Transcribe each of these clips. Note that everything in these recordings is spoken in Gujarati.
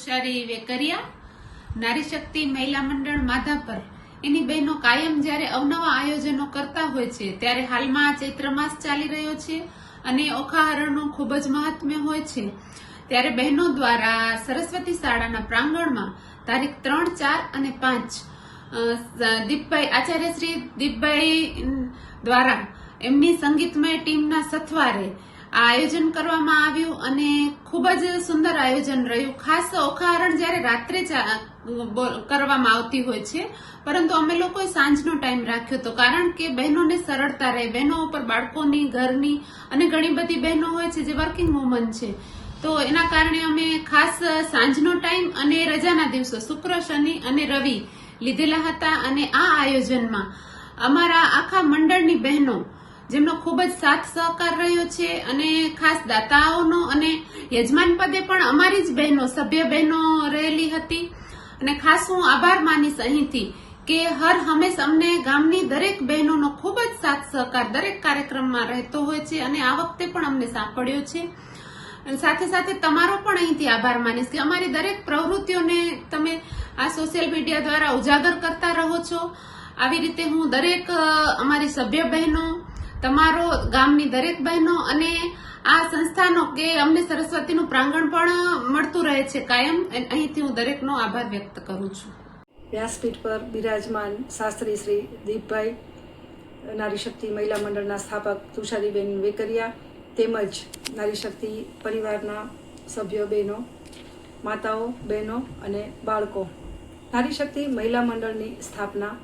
તુષારી વેકરિયા, નારી શક્તિ મહિલા મંડળ માધાપર એની બહેનો કાયમ જ્યારે અવનવા આયોજનો કરતા હોય છે ત્યારે હાલમાં ચૈત્ર માસ ચાલી રહ્યો છે અને ઓખાહરણનું ખૂબ જ મહાત્મ્ય હોય છે ત્યારે બહેનો દ્વારા સરસ્વતી શાળાના પ્રાંગણમાં તારીખ 3, 4 અને 5 દીપભાઈ આચાર્ય શ્રી દીપભાઈ દ્વારા એમની સંગીતમય ટીમના સથવારે આ આયોજન કરવામાં આવ્યું અને ખૂબ જ સુંદર આયોજન રહ્યું। ખાસ ઓખાહરણ જ્યારે રાત્રે કરવામાં આવતી હોય છે, પરંતુ અમે લોકોએ સાંજનો ટાઈમ રાખ્યો હતો, કારણ કે બહેનોને સરળતા રહે। બહેનો ઉપર બાળકોની, ઘરની અને ઘણી બધી બહેનો હોય છે જે વર્કિંગ વુમન છે, તો એના કારણે અમે ખાસ સાંજનો ટાઈમ અને રજાના દિવસો શુક્ર, શનિ અને રવિ લીધેલા હતા અને આ આયોજનમાં અમારા આખા મંડળની બહેનો જેમનો ખૂબ જ સાથ સહકાર રહ્યો છે અને ખાસ દાતાઓનો અને યજમાન પદે પણ અમારી જ બહેનો, સભ્ય બહેનો રહેલી હતી અને ખાસ હું આભાર માનીશ અહીંથી કે હર હંમેશ અમને ગામની દરેક બહેનોનો ખૂબ જ સાથ સહકાર દરેક કાર્યક્રમમાં રહેતો હોય છે અને આ વખતે પણ અમને સાંપડ્યો છે। સાથે સાથે તમારો પણ અહીંથી આભાર માનીશ કે અમારી દરેક પ્રવૃત્તિઓને તમે આ સોશિયલ મીડિયા દ્વારા ઉજાગર કરતા રહો છો। આવી રીતે હું દરેક અમારી સભ્ય બહેનો, તમારો ગામની દરેક બહેનો અને આ સંસ્થાનો કે અમને સરસ્વતીનું પ્રાંગણ પણ મળતું રહે છે કાયમ, અહીંથી હું દરેકનો આભાર વ્યક્ત કરું છું। વ્યાસપીઠ પર બિરાજમાન શાસ્ત્રી શ્રી દીપભાઈ, નારી શક્તિ મહિલા મંડળના સ્થાપક તુષારીબેન વેકરિયા તેમજ નારી શક્તિ પરિવારના સભ્યો, બહેનો, માતાઓ, બહેનો અને બાળકો, નારી શક્તિ મહિલા મંડળની સ્થાપના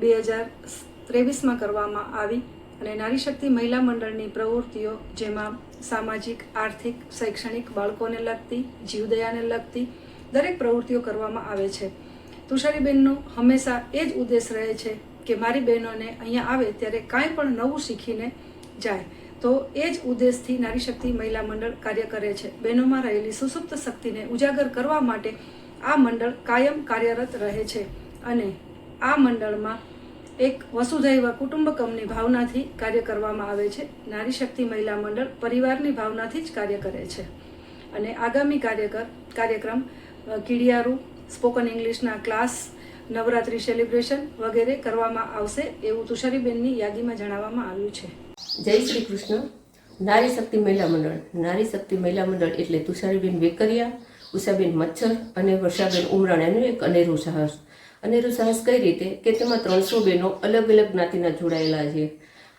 2023માં કરવામાં આવી અને નારી શક્તિ મહિલા મંડળની પ્રવૃત્તિઓ જેમાં સામાજિક, આર્થિક, શૈક્ષણિક, બાળકોને લગતી, જીવદયાને લગતી દરેક પ્રવૃત્તિઓ કરવામાં આવે છે। તુષારીબેનનો હંમેશા એ જ ઉદ્દેશ રહે છે કે મારી બહેનોને અહીંયા આવે ત્યારે કાંઈ પણ નવું શીખીને જાય, તો એ જ ઉદ્દેશથી નારી શક્તિ મહિલા મંડળ કાર્ય કરે છે। બહેનોમાં રહેલી સુસુપ્ત શક્તિને ઉજાગર કરવા માટે આ મંડળ કાયમ કાર્યરત રહે છે અને આ મંડળમાં એક વસુધૈવ કુટુંબકમની ભાવનાથી કાર્ય કરવામાં આવે છે। નારી શક્તિ મહિલા મંડળ પરિવારની ભાવનાથી જ કાર્ય કરે છે અને આગામી કાર્યક્રમ કીડિયારું, સ્પોકન ઇંગ્લિશના ક્લાસ, નવરાત્રી સેલિબ્રેશન વગેરે કરવામાં આવશે એવું તુષારીબેનની યાદીમાં જણાવવામાં આવ્યું છે। જય શ્રી કૃષ્ણ। નારી શક્તિ મહિલા મંડળ, નારી શક્તિ મહિલા મંડળ એટલે તુષારીબેન વેકરિયા, ઉષાબેન મચ્છર અને વર્ષાબેન ઉમરાણાનું એક અનેરું સાહસ। અનેરું સાહસ કઈ રીતે કે તેમાં 300 બહેનો અલગ અલગ જ્ઞાતિના જોડાયેલા છે।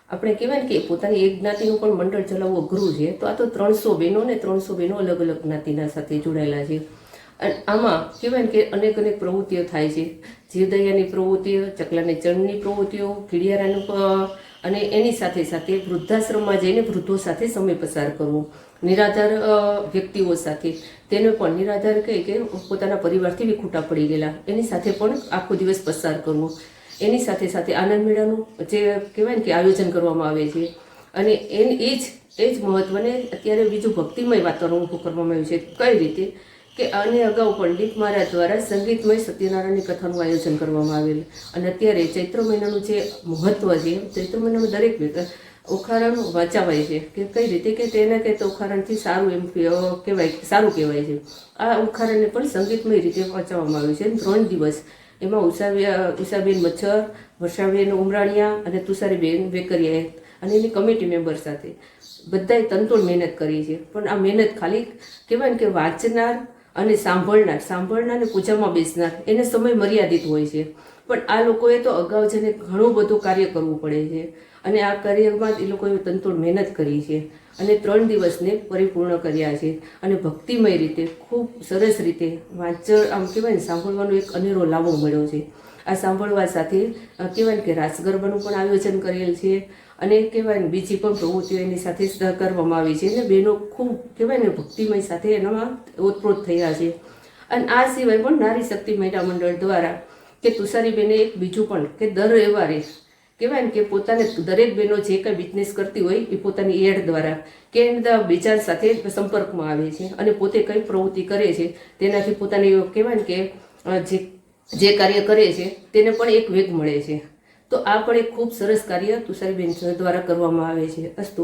આપણે કહેવાય કે પોતાની એક જ્ઞાતિનું પણ મંડળ ચલાવવું અઘરું છે, તો આ તો 300 બહેનો ને 300 બહેનો અલગ અલગ જ્ઞાતિના સાથે જોડાયેલા છે। અને આમાં કહેવાય કે અનેક પ્રવૃત્તિઓ થાય છે, જીવદયાની પ્રવૃત્તિઓ, ચકલાને ચણની પ્રવૃત્તિઓ, કીડિયારાનું અને એની સાથે સાથે વૃદ્ધાશ્રમમાં જઈને વૃદ્ધો સાથે સમય પસાર કરવો, નિરાધાર વ્યક્તિઓ સાથે, તેને પણ નિરાધાર કહે કે પોતાના પરિવારથી વિખૂટા પડી ગયેલા, એની સાથે પણ આખો દિવસ પસાર કરવો। એની સાથે સાથે આનંદ મેળાનું જે કહેવાય કે આયોજન કરવામાં આવે છે અને એ જ મહત્વને અત્યારે બીજું ભક્તિમય વાતાવરણ ઊભું કરવામાં આવ્યું છે। કઈ રીતે કે આને અગાઉ પંડિત મહારાજ દ્વારા સંગીતમય સત્યનારાયણની કથાનું આયોજન કરવામાં આવેલ અને અત્યારે ચૈત્ર મહિનાનું જે મહત્વ છે, ચૈત્ર મહિનામાં દરેક ઓખારણ વાંચાવાય છે કે કઈ રીતે કે તેને કે ઓખારણથી સારું એમ સારું કહેવાય છે। આ ઓખારણને પણ સંગીતમય રીતે વાંચવામાં આવ્યું છે 3 દિવસ। એમાં ઉષાબેન મચ્છર, વર્ષાબેન ઉમરાણીયા અને તુષારીબેન વેકરિયાએ અને એની કમિટી મેમ્બર સાથે બધાએ તનતોડ મહેનત કરી છે। પણ આ મહેનત ખાલી કહેવાય કે વાંચનાર અને સાંભળનાર અને પૂજામાં બેસનાર એને સમય મર્યાદિત હોય છે, પણ આ લોકોએ તો અગાઉ જઈને ઘણું બધું કાર્ય કરવું પડે છે અને આ કાર્યમાં એ લોકોએ તનતોડ મહેનત કરી છે અને 3 દિવસને પરિપૂર્ણ કર્યા છે અને ભક્તિમય રીતે ખૂબ સરસ રીતે આમ કહેવાય ને સાંભળવાનો એક અનેરો લાવો મળ્યો છે। આ સાંભળવા સાથે કહેવાય કે રાસ ગરબાનું પણ આયોજન કરેલ છે અને કહેવાય ને બીજી પણ પ્રવૃત્તિઓ એની સાથે કરવામાં આવી છે અને બહેનો ખૂબ કહેવાય ને ભક્તિમય સાથે એનામાં ઓતપ્રોત થયા છે। અને આ સિવાય પણ નારી શક્તિ મહિલા મંડળ દ્વારા કે તુષારીબેને એક બીજું પણ કે દર રવિવારે કહેવાય ને કે પોતાને દરેક બહેનો જે કંઈ બિઝનેસ કરતી હોય એ પોતાની એડ દ્વારા કે બીજા સાથે સંપર્કમાં આવે છે અને પોતે કઈ પ્રવૃત્તિ કરે છે તેનાથી પોતાની કહેવાય ને કે જે કાર્ય કરે છે તેને પણ એક વેગ મળે છે। તો આ પણ એક ખૂબ સરસ કાર્ય તુષારીબેન દ્વારા કરવામાં આવે છે। અસ્તુ।